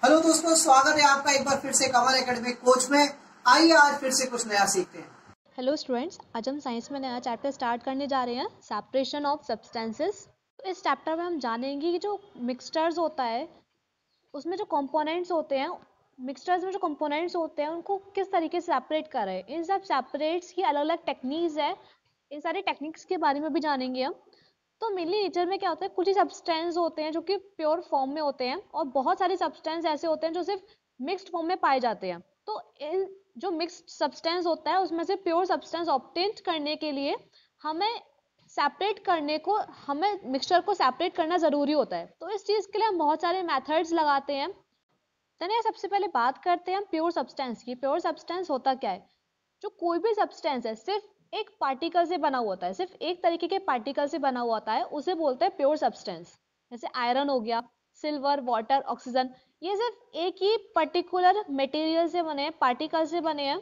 Hello दोस्तों, स्वागत है आपका एक बार फिर से कमल एकेडमिक कोच में। आइए आज फिर से कुछ नया सीखते हैं। हेलो स्टूडेंट्स, आज हम साइंस में नया चैप्टर स्टार्ट करने जा रहे हैं, सेपरेशन ऑफ सब्सटेंसेस। तो इस चैप्टर में हम जानेंगे कि जो मिक्सचर्स होता है उसमें जो कंपोनेंट्स होते हैं, मिक्सचर्स में जो कंपोनेंट्स होते हैं उनको किस तरीके से सेपरेट करें। इन सब सेपरेट्स की अलग अलग टेक्निक्स है, इन सारी टेक्निक्स के बारे में भी जानेंगे हम। तो मेनली नेचर में क्या होता है, कुछ ही सब्सटेंस होते हैं जो कि प्योर फॉर्म में होते हैं और बहुत सारे सब्सटेंस ऐसे होते हैं जो सिर्फ मिक्स्ड फॉर्म में पाए जाते हैं। तो इन जो मिक्स्ड सब्सटेंस होता है उसमें से प्योर सब्सटेंस ऑब्टेन करने के लिए हमें सेपरेट करने को, हमें मिक्सचर को सेपरेट करना ज़रूरी होता है। तो इस चीज़ के लिए हम बहुत सारे मेथड्स लगाते हैं। चलिए सबसे पहले बात करते हैं हम प्योर सब्सटेंस की। प्योर सब्सटेंस होता क्या है? जो कोई भी सब्सटेंस है सिर्फ एक पार्टिकल से बना हुआ होता है, सिर्फ एक तरीके के पार्टिकल से बना हुआ होता है, उसे बोलते हैं प्योर सब्सटेंस। जैसे आयरन हो गया, सिल्वर, वाटर, ऑक्सीजन, ये सिर्फ एक ही पर्टिकुलर मटेरियल से बने हैं, पार्टिकल से बने हैं।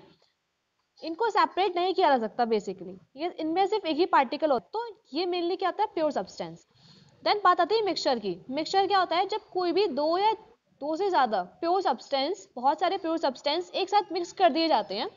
इनको सेपरेट नहीं किया जा सकता बेसिकली, ये इनमें सिर्फ एक ही पार्टिकल होता है। तो ये मेनली क्या होता है, प्योर सब्सटेंस। देन बात आती है मिक्सचर की। मिक्सचर क्या होता है? जब कोई भी दो या दो से ज्यादा प्योर सब्सटेंस, बहुत सारे प्योर सब्सटेंस एक साथ मिक्स कर दिए जाते हैं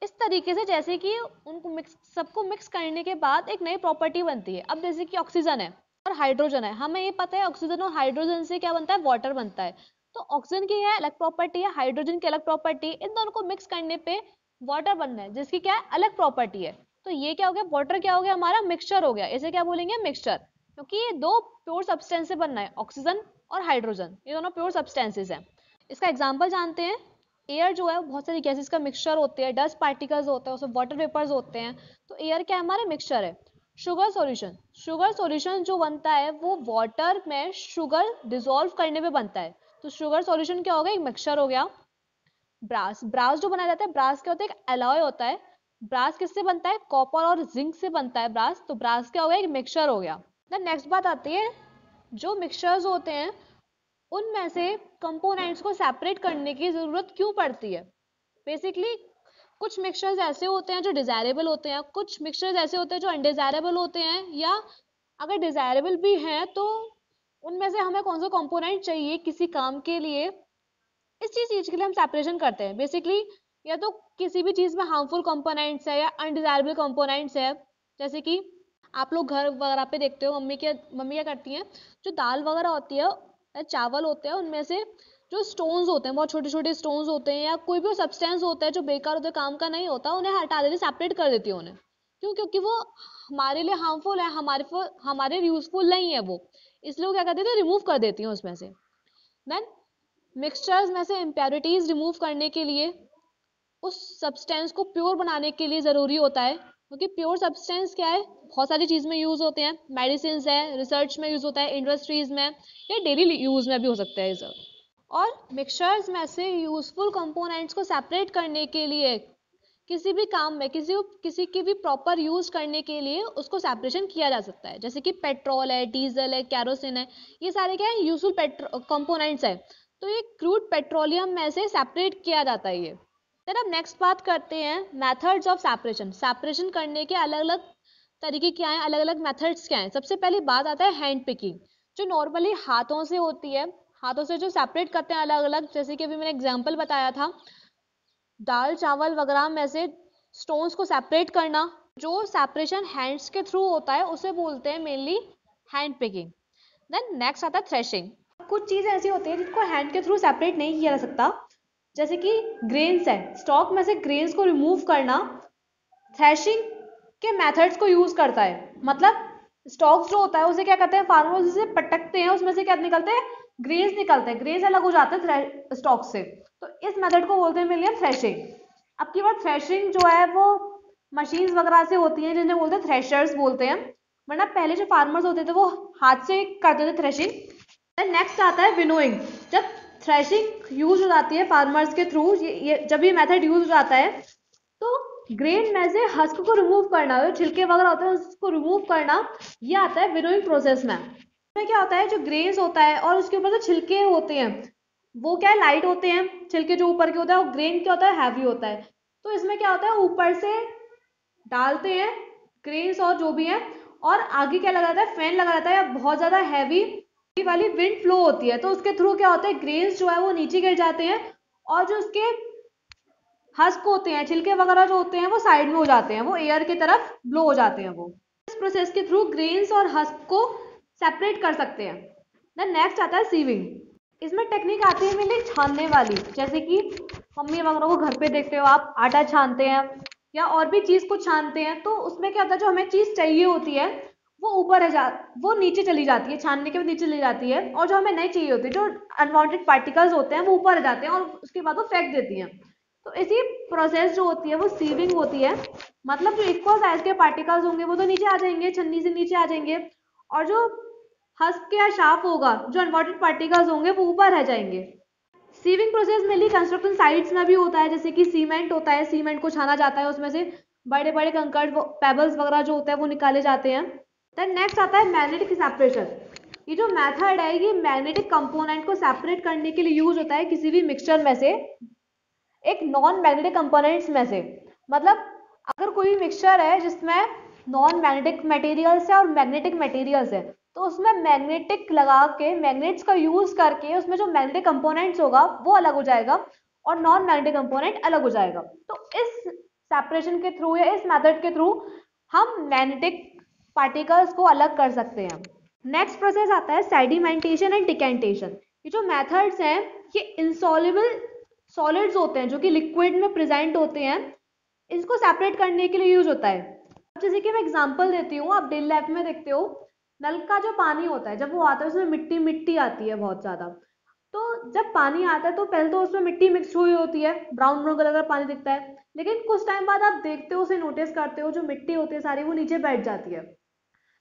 इस तरीके से, जैसे कि उनको मिक्स, सबको मिक्स करने के बाद एक नई प्रॉपर्टी बनती है। अब जैसे कि ऑक्सीजन है और हाइड्रोजन है, हमें ये पता है ऑक्सीजन और हाइड्रोजन से क्या बनता है, वाटर बनता है। तो ऑक्सीजन की है अलग प्रॉपर्टी है, हाइड्रोजन की अलग प्रॉपर्टी, इन दोनों को मिक्स करने पे वाटर बनना है जिसकी क्या है, अलग प्रॉपर्टी है। तो ये क्या हो गया, वाटर क्या हो गया, हमारा मिक्सचर हो गया। इसे क्या बोलेंगे, मिक्सचर, क्योंकि ये दो प्योर सब्सटेंस से बनना है, ऑक्सीजन और हाइड्रोजन, ये दोनों प्योर सब्सटेंसेस हैं। इसका एग्जाम्पल जानते हैं। एयर जो है बहुत सारी गैसेस का मिक्सचर होते हैं, डस्ट पार्टिकल्स होते हैं, उसमें वाटर वेपर्स होते हैं। तो एयर क्या है, हमारा मिक्सचर है। शुगर सॉल्यूशन, शुगर सॉल्यूशन जो बनता है वो वाटर में शुगर डिसॉल्व करने पे बनता है। तो शुगर सॉल्यूशन क्या हो गया, एक मिक्सचर हो गया। ब्रास, ब्रास जो बनाया जाता है, ब्रास क्या होता है, एक एलॉय होता है। ब्रास किससे बनता है, कॉपर और जिंक से बनता है ब्रास। तो ब्रास क्या हो गया, एक मिक्सचर हो गया। देन नेक्स्ट बात आती है, जो मिक्सचर्स होते हैं उनमें से कंपोनेंट्स को सेपरेट करने की जरूरत क्यों पड़ती है। बेसिकली कुछ मिक्सचर्स ऐसे होते हैं जो डिजायरेबल होते हैं, कुछ मिक्सचर्स ऐसे होते हैं जो अनडिजायरेबल होते हैं, या अगर डिजायरेबल भी हैं तो उनमें से हमें कौन सा कंपोनेंट चाहिए किसी काम के लिए, इस चीज के लिए हम सेपरेशन करते हैं। बेसिकली या तो किसी भी चीज में हार्मफुल कंपोनेंट्स है या अनडिजायरेबल कंपोनेंट्स है। जैसे कि आप लोग घर वगैरह पे देखते हो, मम्मी क्या करती हैं, जो दाल वगैरह होती है या चावल होते हैं, उनमें से जो स्टोन्स होते हैं, बहुत छोटे छोटे स्टोन्स होते हैं, या कोई भी सब्सटेंस होता है जो बेकार होता है, काम का नहीं होता, उन्हें हटा देती, सेपरेट कर देती है उन्हें। क्यों? क्योंकि वो हमारे लिए हार्मफुल है, हमारे यूजफुल नहीं है वो, इसलिए वो क्या करती है, रिमूव कर देती है उसमें से। देन मिक्सचर्स में से इम्प्योरिटीज रिमूव करने के लिए, उस सब्सटेंस को प्योर बनाने के लिए ज़रूरी होता है, क्योंकि प्योर सब्सटेंस क्या है, बहुत सारी चीज़ में यूज़ होते हैं। मेडिसिन है, रिसर्च में यूज़ होता है, इंडस्ट्रीज़ में, या डेली यूज़ में भी हो सकता है ये सब। और मिक्सचर्स में से यूजफुल कंपोनेंट्स को सेपरेट करने के लिए, किसी भी काम में किसी की भी प्रॉपर यूज करने के लिए उसको सेपरेशन किया जा सकता है। जैसे कि पेट्रोल है, डीजल है, कैरोसिन है, ये सारे क्या है, यूजफुल कंपोनेंट्स है। तो ये क्रूड पेट्रोलियम में से सेपरेट किया जाता है ये। फिर अब नेक्स्ट बात करते हैं मेथड्स ऑफ सेपरेशन। सेपरेशन करने के अलग अलग तरीके क्या हैं, अलग अलग मेथड्स क्या हैं। सबसे पहली बात आता है हैंड पिकिंग, जो नॉर्मली हाथों से होती है। हाथों से जो सेपरेट करते हैं अलग अलग, जैसे कि अभी मैंने एग्जांपल बताया था, दाल चावल वगैरह में से स्टोन्स को सेपरेट करना। जो सेपरेशन हैंड्स के थ्रू होता है उसे बोलते हैं mainly hand picking. Then next आता है थ्रेशिंग। कुछ चीज़ें ऐसी होती है जिनको हैंड के थ्रू सेपरेट नहीं किया जा सकता, जैसे कि ग्रेन्स है, स्टॉक में से ग्रेन्स को रिमूव करना थ्रेशिंग के मेथड्स को यूज करता है। मतलब स्टॉक्स जो होता है उसे क्या करते हैं, फार्मर्स उसे पटकते हैं, उसमें से क्या निकलते हैं, ग्रेन्स निकलते हैं, ग्रेन्स अलग हो जाते हैं स्टॉक से। तो इस मेथड को बोलते हैं मिलियन थ्रेशिंग। अब की बात, थ्रेशिंग जो है वो मशीन्स वगैरह से होती हैं जिन्हें बोलते हैं थ्रेशर्स बोलते हैं, वरना पहले जो फार्मर्स होते थे वो हाथ से करते थे थ्रेशिंग। देन नेक्स्ट आता है विनोइंग। जब थ्रेशिंग यूज हो जाती है फार्मर्स के थ्रू, जब ये मेथड यूज हो जाता है तो ग्रेन में से हस्क को रिमूव करना, जो छिलके वगैरह होते हैं उसको रिमूव करना, ये आता है विनोइंग प्रोसेस में। इसमें क्या होता है, जो ग्रेन्स होता है और उसके ऊपर जो छिलके होते हैं वो क्या है, लाइट होते हैं, छिलके जो ऊपर के होता है, और ग्रेन क्या होता है, हैवी होता है। तो इसमें क्या होता है, ऊपर से डालते हैं ग्रेन्स और जो भी है, और आगे क्या लगा रहता है, फैन लगा रहता है, या बहुत ज्यादा हैवी ये वाली विंड फ्लो होती है, तो उसके थ्रू क्या होता है, ग्रेन्स जो है वो नीचे गिर जाते हैं और जो उसके हस्क होते हैं, छिलके वगैरह जो होते हैं वो साइड में हो जाते हैं, वो एयर की तरफ ब्लो हो जाते हैं वो। इस प्रोसेस के थ्रू ग्रेन्स और हस्क को सेपरेट कर सकते हैं। देन नेक्स्ट आता है सीविंग। इसमें टेक्निक आती है मेरे छानने वाली, जैसे कि मम्मी वगैरह को घर पे देखते हो आप, आटा छानते हैं या और भी चीज को छानते हैं, तो उसमें क्या होता है, जो हमें चीज चाहिए होती है वो ऊपर है वो नीचे चली जाती है, छानने के बाद नीचे चली जाती है, और जो हमें नहीं चाहिए होती, जो अनवांटेड पार्टिकल्स होते हैं वो ऊपर आ जाते हैं और उसके बाद वो फेंक देती हैं। तो इसी प्रोसेस जो होती है वो सीविंग होती है। मतलब जो इक्वल साइज के पार्टिकल्स होंगे वो तो नीचे आ जाएंगे, छन्नी से नीचे आ जाएंगे, और जो हस्क या शार्प होगा, जो अनवांटेड पार्टिकल्स होंगे वो ऊपर रह जाएंगे। Sieving process mainly construction sites में भी होता है, जैसे कि सीमेंट होता है, सीमेंट को छाना जाता है, उसमें से बड़े बड़े कंकड़ पेबल्स वगैरह जो होते हैं वो निकाले जाते हैं। देन नेक्स्ट आता है मैग्नेटिक सेपरेशन। ये जो मेथड है ये मैग्नेटिक कंपोनेंट को सेपरेट करने के लिए यूज होता है किसी भी मिक्सचर में से, एक नॉन मैग्नेटिक कंपोनेंट्स में से। मतलब अगर कोई मिक्सचर है जिसमें नॉन मैग्नेटिक मटेरियल्स है और मैग्नेटिक मटेरियल्स है, तो उसमें मैग्नेटिक लगा के, मैग्नेट्स का यूज करके उसमें जो मैग्नेटिक कंपोनेंट्स होगा वो अलग हो जाएगा और नॉन मैग्नेटिक कंपोनेंट अलग हो जाएगा। तो इस सेपरेशन के थ्रू या इस मेथड के थ्रू हम मैग्नेटिक पार्टिकल्स को अलग कर सकते हैं। नेक्स्ट प्रोसेस आता है सेडिमेंटेशन एंड डिकेंटेशन। ये जो मेथड्स हैं ये इंसॉल्युबल सॉलिड्स होते हैं जो कि लिक्विड में प्रेजेंट होते हैं, इसको सेपरेट करने के लिए यूज होता है। जैसे कि मैं एग्जांपल देती हूँ, आप डेली लाइफ में देखते हो नल का जो पानी होता है जब वो आता है उसमें मिट्टी मिट्टी आती है बहुत ज्यादा। तो जब पानी आता है तो पहले तो उसमें मिट्टी मिक्स हुई होती है, ब्राउन ब्राउन कलर का पानी दिखता है, लेकिन कुछ टाइम बाद आप देखते हो, उसे नोटिस करते हो, जो मिट्टी होती है सारी वो नीचे बैठ जाती है।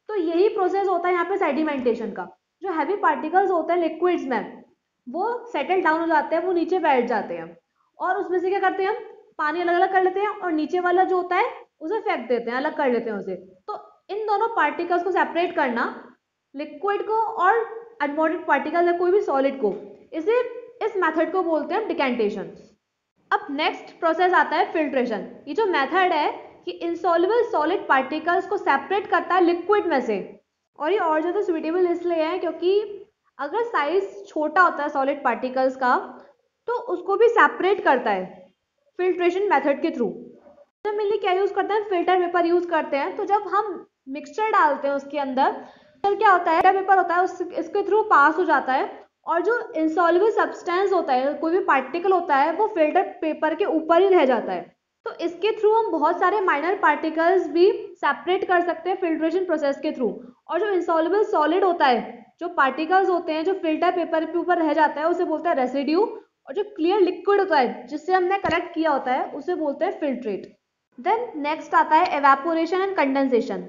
तो यही प्रोसेस होता है यहाँ पे सेडिमेंटेशन का। जो हैवी पार्टिकल्स होते हैं लिक्विड्स में वो सेटल डाउन हो जाते हैं, वो नीचे बैठ जाते हैं, और उसमें से क्या करते हैं, हम पानी अलग अलग कर लेते हैं और नीचे वाला जो होता है उसे फेंक देते हैं, अलग कर लेते हैं उसे। तो इन दोनों पार्टिकल्स को सेपरेट करना, लिक्विड को और अनवांटेड पार्टिकल या कोई भी सॉलिड को, इस मेथड को बोलते हैं डिकेंटेशन। अब नेक्स्ट प्रोसेस आता है फिल्ट्रेशन। ये जो मेथड है कि इनसॉल्युबल सॉलिड पार्टिकल्स को सेपरेट करता है लिक्विड में से, और ये और ज़्यादा सुइटेबल इसलिए है क्योंकि अगर साइज छोटा होता है सॉलिड पार्टिकल्स का तो उसको भी सेपरेट करता है फिल्ट्रेशन मेथड के थ्रू। तो मेनली क्या यूज करते हैं, फिल्टर पेपर यूज करते हैं। तो जब हम मिक्सचर डालते हैं उसके अंदर तो क्या होता है, पेपर होता है इसके थ्रू पास हो जाता है, और जो इंसॉल्युबल सब्सटेंस होता है, कोई भी पार्टिकल होता है, वो फिल्टर पेपर के ऊपर ही रह जाता है। तो इसके थ्रू हम बहुत सारे माइनर पार्टिकल्स भी सेपरेट कर सकते हैं फिल्ट्रेशन प्रोसेस के थ्रू। और जो इंसॉल्युबल सॉलिड होता है, जो पार्टिकल्स होते हैं जो फिल्टर पेपर के ऊपर रह जाता है, उसे बोलते हैं रेसिड्यू, और जो क्लियर लिक्विड होता है जिससे हमने कलेक्ट किया होता है उसे बोलते हैं फिल्ट्रेट। देन नेक्स्ट आता है एवेपोरेशन एंड कंडेंसेशन।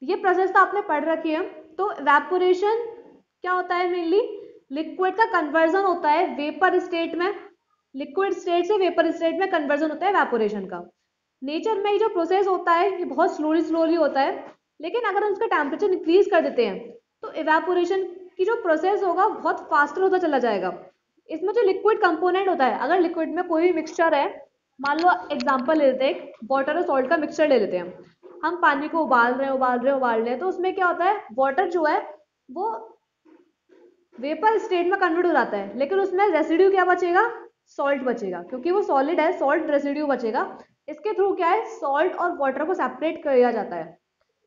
ये प्रोसेस तो आपने पढ़ रखी है। तो एवेपोरेशन क्या होता है, मेनली लिक्विड का कन्वर्जन होता है वेपर स्टेट में, लिक्विड स्टेट से वेपर स्टेट में कन्वर्जन होता है एवेपोरेशन का। नेचर में ये जो प्रोसेस होता है ये बहुत स्लोली होता है, लेकिन अगर हम उसका टेम्परेचर इंक्रीज कर देते हैं तो एवेपोरेशन की जो प्रोसेस होगा बहुत फास्टर होता चला जाएगा। इसमें जो लिक्विड कंपोनेंट होता है, अगर लिक्विड में कोई भी मिक्सचर है, मान लो एग्जांपल ले लेते हैं, वाटर और सॉल्ट का मिक्सचर ले लेते हैं, हम पानी को उबाल रहे हैं, तो उसमें क्या होता है, वाटर जो है वो वेपर स्टेट में कन्वर्ट हो जाता है, लेकिन उसमें रेसिड्यू क्या बचेगा, सॉल्ट बचेगा, क्योंकि वो सॉलिड है, सॉल्ट रेसिड्यू बचेगा। इसके थ्रू क्या है, सॉल्ट और वाटर को सेपरेट किया जाता है।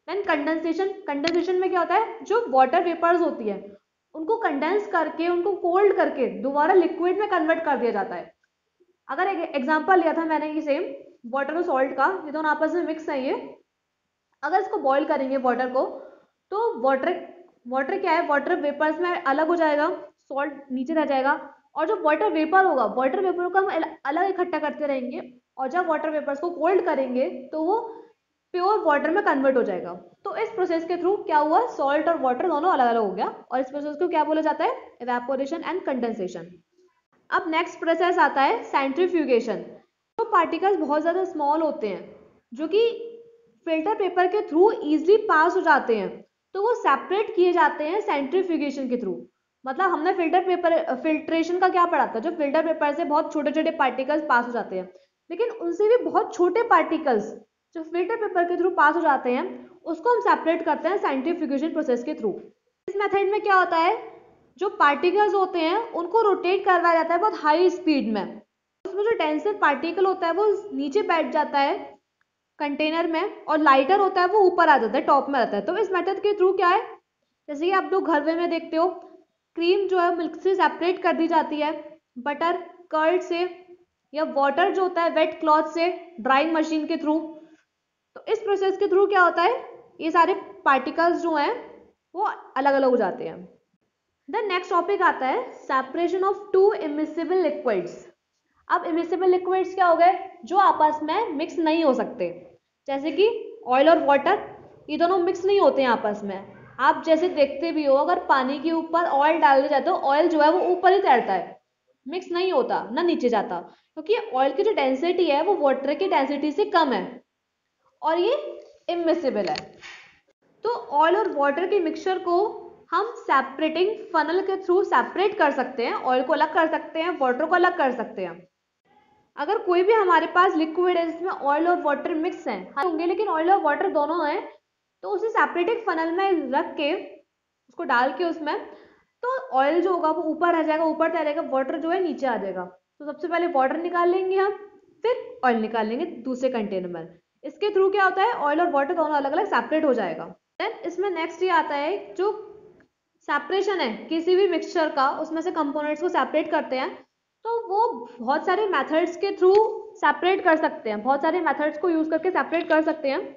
देन कंडेंसेशन में क्या होता है, जो वाटर वेपर्स होती है उनको कंडेंस करके, उनको कोल्ड करके दोबारा लिक्विड में कन्वर्ट कर दिया जाता है। अगर एक एग्जांपल लिया था मैंने ये सेम वाटर और सॉल्ट का, ये दोनों आपस में मिक्स है, ये अगर इसको बॉईल करेंगे वाटर को, तो वाटर क्या है, वाटर वेपर्स में अलग हो जाएगा, सॉल्ट नीचे रह जाएगा, और जो वाटर वेपर होगा, वाटर वेपर को हम अलग इकट्ठा करते रहेंगे, और जब वाटर वेपर्स को कोल्ड करेंगे तो वो प्योर वाटर में कन्वर्ट हो जाएगा। तो इस प्रोसेस के थ्रू क्या हुआ, सॉल्ट और वाटर दोनों अलग अलग हो गया, और इस प्रोसेस को क्या बोला जाता है, इवेपोरेशन एंड कंडेंसेशन। अब नेक्स्ट प्रोसेस आता है सेंट्रीफ्यूगेशन। तो पार्टिकल्स बहुत ज़्यादा स्मॉल होते हैं जो कि फिल्टर पेपर के थ्रू इजीली पास हो जाते हैं, तो वो सेपरेट किए जाते हैं सेंट्रीफ्यूगेशन के थ्रू। मतलब हमने फिल्ट्रेशन का क्या पढ़ा था, जो फिल्टर पेपर से बहुत छोटे छोटे पार्टिकल्स पास हो जाते हैं, लेकिन उनसे भी बहुत छोटे पार्टिकल्स जो फिल्टर पेपर के थ्रू पास हो जाते हैं उसको हम सेपरेट करते हैं सेंट्रीफ्यूगेशन प्रोसेस के थ्रू। इस मेथड में क्या होता है, जो पार्टिकल्स होते हैं उनको रोटेट करवाया जाता है बहुत हाई स्पीड में। उसमें जो डेंसर पार्टिकल होता है वो नीचे बैठ जाता है कंटेनर में, और लाइटर होता है वो ऊपर आ जाता है, टॉप में रहता है। तो इस मेथड के थ्रू क्या है, जैसे कि आप लोग घर में देखते हो, क्रीम जो है मिल्क से सेपरेट कर दी जाती है, बटर कर्ड से, या वाटर जो होता है वेट क्लॉथ से ड्राइंग मशीन के थ्रू। तो इस प्रोसेस के थ्रू क्या होता है, ये सारे पार्टिकल्स जो हैं वो अलग अलग हो जाते हैं। देन नेक्स्ट टॉपिक आता है separation of to immiscible liquids. अब इमिसिबल लिक्विड्स क्या हो गए, जो आपस में मिक्स नहीं हो सकते, जैसे कि ऑयल और वाटर, ये दोनों मिक्स नहीं होते हैं आपस में। आप जैसे देखते भी हो, अगर पानी के ऊपर ऑयल डाल दिया जाए तो ऑयल जो है वो ऊपर ही तैरता है, मिक्स नहीं होता ना नीचे जाता, क्योंकि ऑयल की जो डेंसिटी है वो वाटर की डेंसिटी से कम है और ये इमिसिबल है। तो ऑयल और वाटर के मिक्सचर को हम सेपरेटिंग फनल के थ्रू सेपरेट कर सकते हैं, ऑयल को अलग कर सकते हैं, वाटर को अलग कर सकते हैं। अगर कोई भी हमारे पास लिक्विड है जिसमें ऑयल और वाटर मिक्स हैं होंगे, लेकिन ऑयल और वाटर दोनों हैं, तो उसे सेपरेटिंग फनल में रख के उसको डाल के उसमें, तो ऑयल जो होगा वो ऊपर रह जाएगा, ऊपर तैरेगा, वाटर जो है नीचे आ जाएगा। तो सबसे पहले वाटर निकाल लेंगे हम, फिर ऑयल निकाल लेंगे दूसरे कंटेनर में। इसके थ्रू क्या होता है, ऑयल और वाटर दोनों अलग अलग सेपरेट हो जाएगा। देन इसमें नेक्स्ट ये आता है जो सेपरेशन है किसी भी मिक्सचर का, उसमें से कंपोनेंट्स को सेपरेट करते हैं, तो वो बहुत सारे मेथड्स के थ्रू सेपरेट कर सकते हैं, बहुत सारे मेथड्स को यूज करके सेपरेट कर सकते हैं।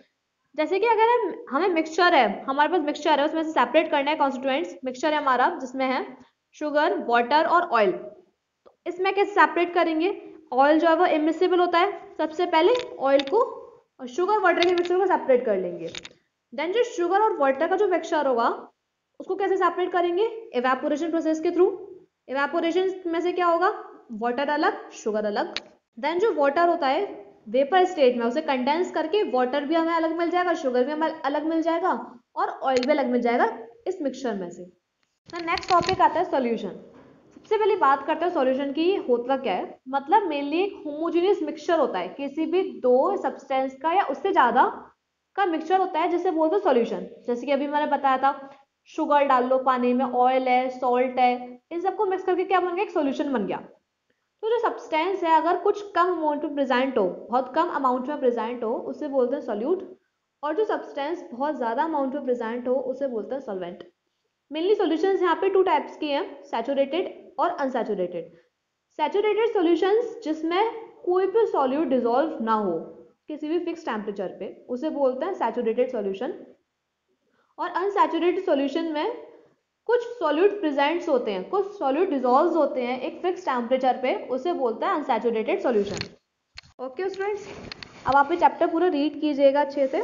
जैसे कि अगर हमें मिक्सचर है, हमारे पास मिक्सचर है, उसमें से सेपरेट करना है कॉन्स्टिट्यूएंट्स, मिक्सचर है हमारा जिसमें है शुगर, वाटर और ऑयल। तो इसमें कैसे सेपरेट करेंगे, ऑयल जो है वो इमिसिबल होता है, सबसे पहले ऑयल को और शुगर वाटर के मिक्सचर को सेपरेट कर लेंगे। देन जो शुगर और वाटर का जो मिक्सचर होगा उसको कैसे सेपरेट करेंगे, इवेपोरेशन प्रोसेस के थ्रू। इवेपोरेशन में से क्या होगा, वाटर अलग शुगर अलग। देन जो वाटर होता है वेपर स्टेट में, उसे कंडेंस करके वाटर भी हमें अलग मिल जाएगा, शुगर भी हमें अलग मिल जाएगा और ऑयल भी अलग मिल जाएगा इस मिक्सचर में से। नेक्स्ट टॉपिक आता है सॉल्यूशन। सबसे पहले बात करते हैं सॉल्यूशन की, होता क्या है, मतलब मेनली एक होमोजेनियस मिक्सचर होता है, किसी भी दो सब्सटेंस का या उससे ज्यादा का मिक्सचर होता है जिसे बोलते हैं सॉल्यूशन। जैसे कि अभी मैंने बताया था, शुगर डाल लो पानी में, ऑयल है, सॉल्ट है, इन सबको मिक्स करके क्या बन गया, एक सॉल्यूशन बन गया। तो जो सब्सटेंस है अगर कुछ कम अमाउंट में प्रेजेंट हो, बहुत कम अमाउंट में प्रेजेंट हो, उसे बोलते हैं सॉल्यूट, और जो सब्सटेंस बहुत ज्यादा अमाउंट में प्रेजेंट हो उसे बोलते हैं सॉल्वेंट। मेनली सॉल्यूशंस यहाँ पे टू टाइप्स की हैं, सैचुरेटेड और अनसैचुरेटेड। सैचुरेटेड सॉल्यूशंस जिसमें कोई भी सॉल्यूट डिसॉल्व ना हो किसी भी फिक्स टेम्परेचर पे, उसे बोलते हैं सैचुरेटेड सॉल्यूशन। और अनसैचुरेटेड सॉल्यूशन में कुछ सॉल्यूट प्रेजेंट्स होते हैं, कुछ सॉल्यूट डिसॉल्व होते हैं एक फिक्स टेम्परेचर पे, उसे बोलते हैं अनसैचुरेटेड सॉल्यूशन। ओके स्टूडेंट्स, अब आप ये चैप्टर पूरा रीड कीजिएगा अच्छे से।